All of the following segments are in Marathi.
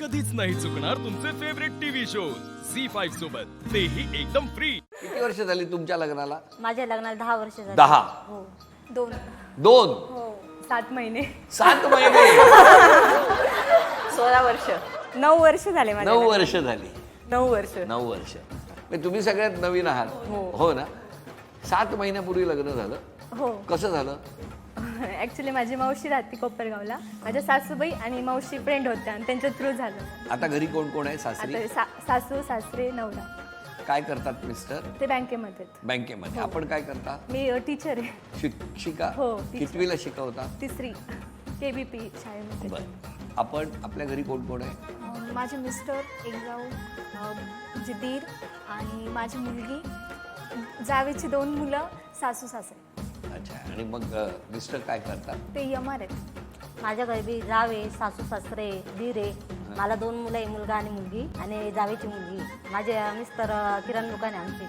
कधीच नाही चुकणार तुमचे फेवरेट टीव्ही शोज झी5 सोबत, तेही एकदम फ्री. किती वर्ष झाली तुमच्या लग्नाला? माझ्या लग्नाला 10 वर्ष झाली. 10. हो. 2. हो 7 महिने. 7 महिने. 16 वर्ष. 9 वर्ष झाले माझ्या 9 वर्ष झाली. 9 वर्ष. 9 वर्ष. म्हणजे तुम्ही सगळ्यात नवीन आहात. हो ना. 7 महिन्यापूर्वी लग्न झालं. हो. कसं झालं? ऍक्च्युली माझी मावशी राहते कोपरगावला. माझ्या सासूबाई आणि मावशी फ्रेंड होत्या आणि त्यांच्या थ्रू झालं. आता घरी कोण कोण आहे? सासरी? आता सासू सासरे नवरा. काय करतात मिस्टर? ते बँकेमध्ये आहेत. बँकेमध्ये. आपण काय करता? मी टीचर आहे. शिक्षिका? हो, teacher. कितवीला शिकवता? 3री KBP शाळेमध्ये. बरं. आपण आपल्या घरी कोण कोण आहे? माझे मिस्टर, एक जाऊ, दीर आणि माझी मुलगी, जावेची 2 मुलं, सासू सासरे. अच्छा. आणि मग मिस्टर काय करतात? ते यमार आहेत. माझ्या घरी बी जावे सासू सासरे दीर आहे. मला 2 मुलं आहे, मुलगा आणि मुलगी, आणि जावेची मुलगी. माझे मिस्टर किराणा दुकान आहे आमची.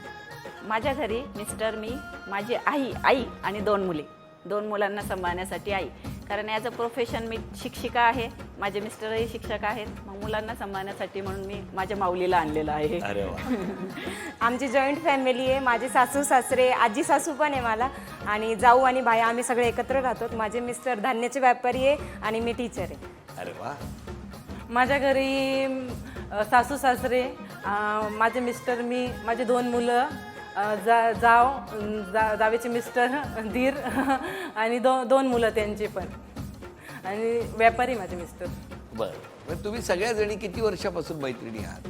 माझ्या घरी मिस्टर, मी, माझी आई आणि 2 मुली. 2 मुलांना सांभाळण्यासाठी आई. कारण ॲज अ प्रोफेशन मी शिक्षिका आहे. माझे मिस्टरही शिक्षक आहेत. मग मुलांना सांभाळण्यासाठी म्हणून मी माझ्या माऊलीला आणलेलं आहे. अरे वा. आमची जॉईंट फॅमिली आहे. माझे सासू सासरे, आजी सासू पण आहे मला, आणि जाऊ आणि भाई आम्ही सगळे एकत्र राहतो. माझे मिस्टर धान्याचे व्यापारी आहे आणि मी टीचर आहे. अरे वा. माझ्या घरी सासू सासरे, माझे मिस्टर, मी, माझे 2 मुलं, जावेचे मिस्टर, दीर आणि 2 मुलं त्यांची पण, आणि व्यापारी माझे मिस्टर. बरं. तुम्ही सगळ्या जणी किती वर्षापासून मैत्रिणी आहात?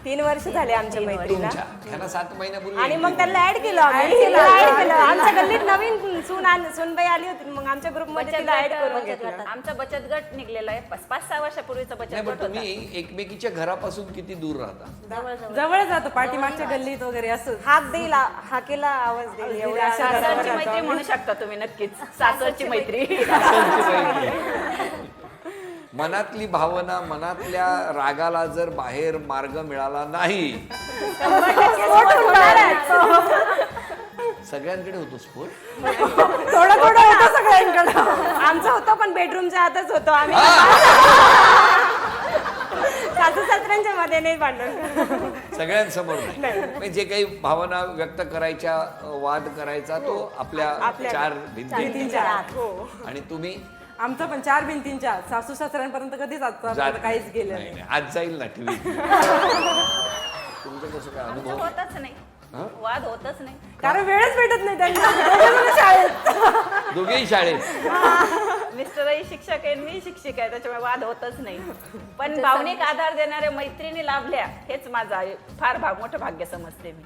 3 वर्ष झाले आमच्या मैत्रीला. तुमच्या ह्यांना 7 महिन्यापूर्वी आणि मग त्यांना ऍड केलं आम्ही. Add केलं. आमच्या गल्लीत नवीन सूनबाई आली होती, मग आमच्या ग्रुपमध्ये तिला ऍड करून घेतलं. आमचा बचत गट निघलेला आहे. 5-6 वर्षापूर्वीचा बचत नाही, गट पण होता. तुम्ही एकमेकीच्या घरापासून किती दूर राहता? जवळ जातो, पाठीमागच्या गल्लीत वगैरे असं. हाक देईल, हाकेला आवाज देईल, एवढ्या अशा सासरची मैत्री म्हणू शकता तुम्ही नक्कीच. सासरची मैत्री. मनातली भावना, मनातल्या रागाला जर बाहेर मार्ग मिळाला नाही, सगळ्यांकडे होतो स्फोट. थोडं थोडं होतं सगळ्यांकडं. आमचं होतं पण बेडरूमच्या आतच होतो आम्ही. सासू सासऱ्यांच्या मध्ये नाही भांडण. सगळ्यांसमोर नाही. म्हणजे जे काही भावना व्यक्त करायच्या, वाद करायचा, तो आपल्या 4 भिंतींच्या आत. आणि तुम्ही? आमचं पण 4 भिंतींच्या आत. सासू सासऱ्यांपर्यंत कधीच आजपर्यंत काहीच गेलं नाही. नाही. आज जाईल ना टीव्ही. तुमचं कसं काय आमचं अनुभव? होतच नाही. वाद होतच नाही. कारण वेळच भेटत नाही त्यांना. शाळेत दोघेही शाळेत. मिस्टरही शिक्षक आहे, मी शिक्षिका आहे, त्याच्यामुळे वाद होतच नाही. पण भावनिक आधार देणाऱ्या मैत्रिणी लाभल्या, हेच माझं फार मोठं भाग्य समजते मी.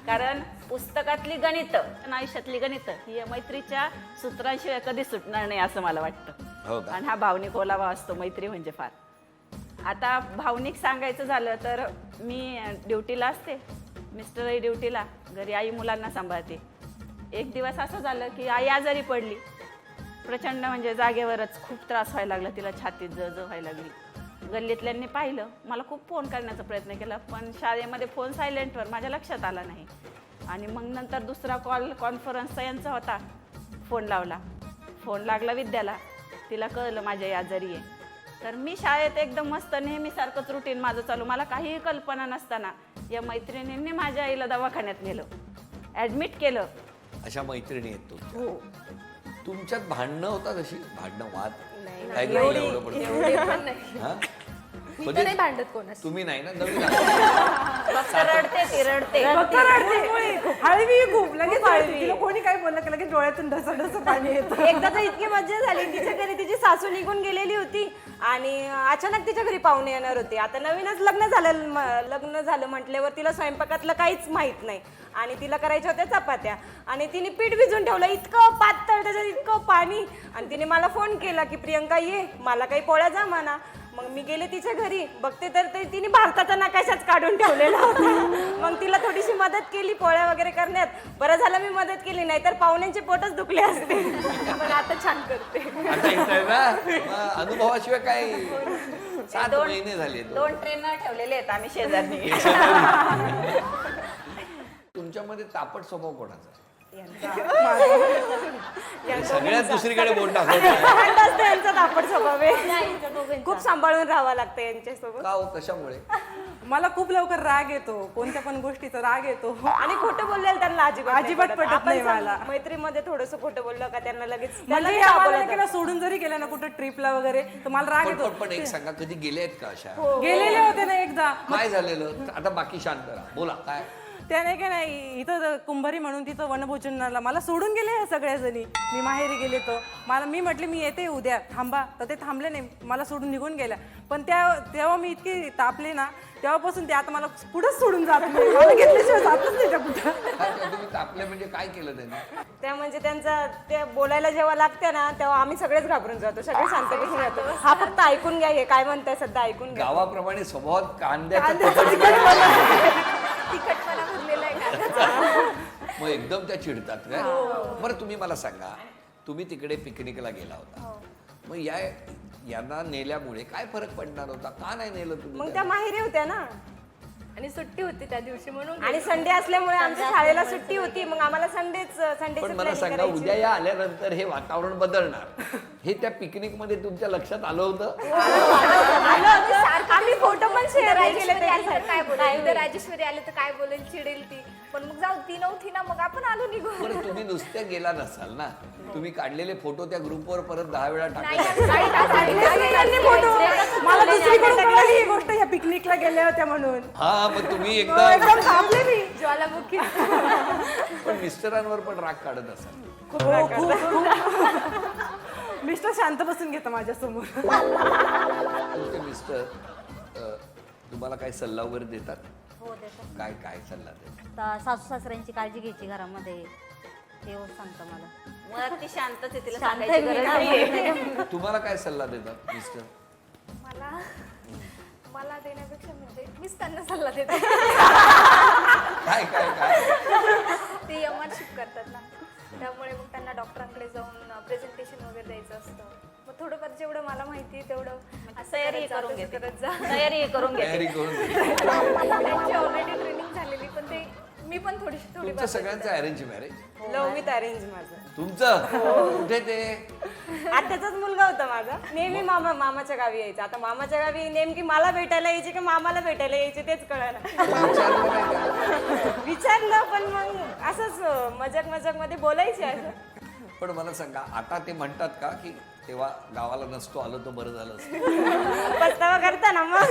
कारण पुस्तकातली गणितं, आयुष्यातली गणितं ही या मैत्रीच्या सूत्रांशिवाय कधी सुटणार नाही असं मला वाटतं. हो का? आणि हा भावनिक ओलावा असतो मैत्री म्हणजे फार. आता भावनिक सांगायचं झालं तर मी ड्युटीला असते, मिस्टरही ड्युटीला, घरी आई मुलांना सांभाळते. एक दिवस असं झालं की आई आजारी पडली. प्रचंड म्हणजे जागेवरच खूप त्रास व्हायला लागला तिला, छातीत जळजळ व्हायला लागली. गल्लीतल्यांनी पाहिलं, मला खूप फोन करण्याचा प्रयत्न केला, पण शाळेमध्ये फोन सायलेंटवर, माझ्या लक्षात आला नाही. आणि मग नंतर दुसरा कॉन्फरन्सचा यांचा होता, फोन लावला. फोन लागला विद्याला, तिला कळलं माझ्या आई आजारी आहे. तर मी शाळेत एकदम मस्त नेहमीसारखंच रुटीन माझं चालू, मला काहीही कल्पना नसताना या मैत्रिणींनी माझ्या आईला दवाखान्यात नेलं, ॲडमिट केलं. अशा मैत्रिणी आहेत तुमच्या. हो. तुमच्यात भांडणं होतात अशी? भांडणं, वाद? काय एवढी- एवढं पडतं? एवढे पण नाही. हा? मी तर नाही भांडत कोणाशी. तुम्ही नाही ना, नवीन आहात. फक्त रडते ती, रडते. फक्त रडते. हळवी खूप, लगेच हळवी. तिला कोणी काही बोललं की लगेच डोळ्यातून ढसढस पाणी येतं. एकदा तर इतकी मजा झाली, तिच्या घरी तिची सासू निघून गेलेली होती आणि अचानक तिच्या घरी पाहुणे येणार होते. आता नवीनच लग्न झालं म्हटल्यावर तिला स्वयंपाकातलं काहीच माहित नाही, आणि तिला करायच्या होत्या चपात्या, आणि तिने पीठ भिजून ठेवलं, इतकं पातळ, त्याच्यात इतकं पाणी. आणि तिने मला फोन केला की प्रियंका ये, मला काही पोळ्या जमाना. मग मी गेले तिच्या घरी, बघते तर तिने भारताचा नकाशाच काढून ठेवलेला होता. मग तिला थोडीशी मदत केली पोळ्या वगैरे करण्यात. बरं झालं मी मदत केली, नाही तर पाहुण्यांचे पोटच दुखले असते. पण आता छान करते. आता येतंय ना? मग अनुभवाशिवाय काय? 7 महिने झाले. 2 ट्रेनर ठेवलेले आहेत आम्ही शेजारी. तुमच्यामध्ये तापट स्वभाव कोणाचा? सगळ्यात दुसरीकडे बोट टाकत थंड असतं यांचा तापट स्वभाव आहे. खूप सांभाळून राहावं लागतं यांच्यासोबत. का हो, कशामुळे? मला खूप लवकर राग येतो, कोणत्या पण गोष्टीचा राग येतो. आणि खोटं बोललेलं त्यांना अजिबात पटत नाही मला. मैत्रीमध्ये थोडस खोटं बोललं का त्यांना लगेच म्हणजे लगेच आम्हाला रागवलं केलं सोडून जरी गेलं ना कुठं ट्रिपला वगैरे तर मला राग येतो. पण एक सांगा, कधी गेले आहेत का अशा? गेलेले होते ना एकदा. काय झालेलं? आता बाकी शांत राहा, बोला काय. त्याने काय नाही इथं कुंभारी म्हणून तिथं वनभोजनाला मला सोडून गेले ह्या सगळ्या जणी. मी माहेरी गेले तो मी म्हटले मी येते उद्या थांबा, तर ते थांबले नाही, मला सोडून निघून गेल्या. पण तेव्हा मी इतकी तापले ना, तेव्हापासून ते आता मला पुढेच सोडून जात नाही. मला घेतल्याशिवाय जातच नाही त्या कुठं. काय काय तुम्ही तापले म्हणजे काय केलं त्यांनी? त्या म्हणजे त्यांचा ते बोलायला जेव्हा लागते ना तेव्हा आम्ही सगळेच घाबरून जातो, सगळे शांत बसून जातो. हा फक्त ऐकून घ्या, हे काय म्हणताय सध्या ऐकून घ्या. गावाप्रमाणे स्वभावात कांद्याचा तुकडा तिखटपणा भरलेला आहे. मग एकदम त्या चिडतात काय? बरं तुम्ही मला सांगा, तुम्ही तिकडे पिकनिकला गेला होता, मग यांना नेल्यामुळे काय फरक पडणार होता? का नाही नेलं तुम्ही? मग त्या माहेरी होत्या ना, आणि सुट्टी होती त्या दिवशी म्हणून आणि संडे असल्यामुळे आमच्या शाळेला सुट्टी होती. मग आम्हाला पण मला सांगा, उद्या या आल्यानंतर हे वातावरण बदलणार, हे त्या पिकनिक मध्ये तुमच्या लक्षात आलं होतं? आम्ही फोटो पण शेअर केले काय बोलेल, उद्या राजेश्वरी आले तर काय बोलेल, चिडेल ती. पण मग जाऊ, ती नव्हती ना, मग आपण आलो निघून. बरं तुम्ही नुसत्या गेला नसाल ना, तुम्ही काढलेले फोटो त्या ग्रुपवर परत 10 वेळा टाकले. मला दुसरीकडून कळली ही गोष्ट ह्या पिकनिकला गेल्या होत्या म्हणून. हा, मग तुम्ही एकदा एकदम थांबले मी. ज्वालामुखी. पण मिस्टरांवर पण राग काढत असाल. मिस्टर शांत बसून घेता माझ्यासमोर. तुमचे मिस्टर तुम्हाला काय सल्ला वगैरे देतात? हो देतात. काय काय सल्ला देतात? तर सासू सासऱ्यांची काळजी घ्यायची घरामध्ये, ते सांगतं मला. मग ती शांतच आहे, तिला शांत सांगायची आहे मी गरज ना. नाहीये. तुम्हाला काय सल्ला देतात मिस्टर? मला देण्यापेक्षा म्हणजे मीच त्यांना सल्ला देते. काय काय काय? ते एमआरशिप करतात ना, त्यामुळे मग त्यांना डॉक्टरांकडे जाऊन प्रेझेंटेशन वगैरे द्यायचं असतं. मग थोडंफार जेवढं मला माहिती आहे तेवढं असं तयारी करत जा, करून तसं घेते. करत जा. तयारी करून तयारी घेते. करून त्यांची ऑलरेडी ट्रेनिंग झालेली, पण ते मी पण थोडी तुमचं सगळ्यांचं arrange marriage? Love with arrange माझं. तुमचं कुठे ते? आत्याचाच मुलगा होता माझा. नेहमी मामाच्या गावी यायचा. आता मामाच्या गावी नेमकी मला भेटायला यायची की मामाला भेटायला यायची तेच कळलं. विचारलं नाही का? विचारलं पण मग असंच मजाक मध्ये बोलायचे असं. पण मला सांगा, आता ते म्हणतात का की तेव्हा गावाला नसतो आलो तर बरं झालं असतं? पस्तावा करता ना मग.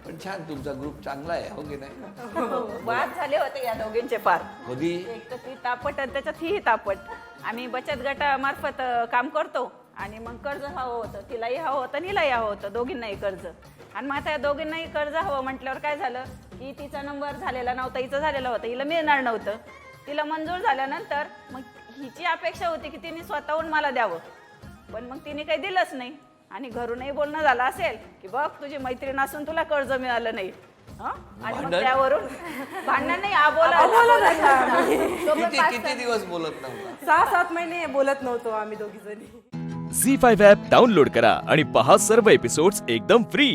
पण छान, तुमचा ग्रुप चांगला आहे, हो की नाही? वाद झाले होते या दोघींचे फार. कधी? एक तर ती तापट आणि त्याच्यात ही तापट. आम्ही बचत गटामार्फत काम करतो आणि मग कर्ज हवं होतं, तिलाही हवं होतं आणि हिलाही हवं होतं, दोघींनाही कर्ज. आणि मग त्या दोघींनाही कर्ज हवं म्हटल्यावर काय झालं की तिचा नंबर झालेला नव्हता, हिचं झालेलं होतं, हिला मिळणार नव्हतं. तिला मंजूर झाल्यानंतर मग हिची अपेक्षा होती की तिने स्वतःहून मला द्यावं, पण मग तिने काही दिलंच नाही. आणि घरूनही बोलणं झालं असेल की बघ तुझी मैत्रीण असून तुला कर्ज मिळालं नाही. आणि मग त्यावरून भांडण नाही, किती दिवस बोलत नव्हता? 6-7 महिने बोलत नव्हतो आम्ही दोघी जणी. झी5 ॲप डाउनलोड करा आणि पहा सर्व एपिसोड्स एकदम फ्री.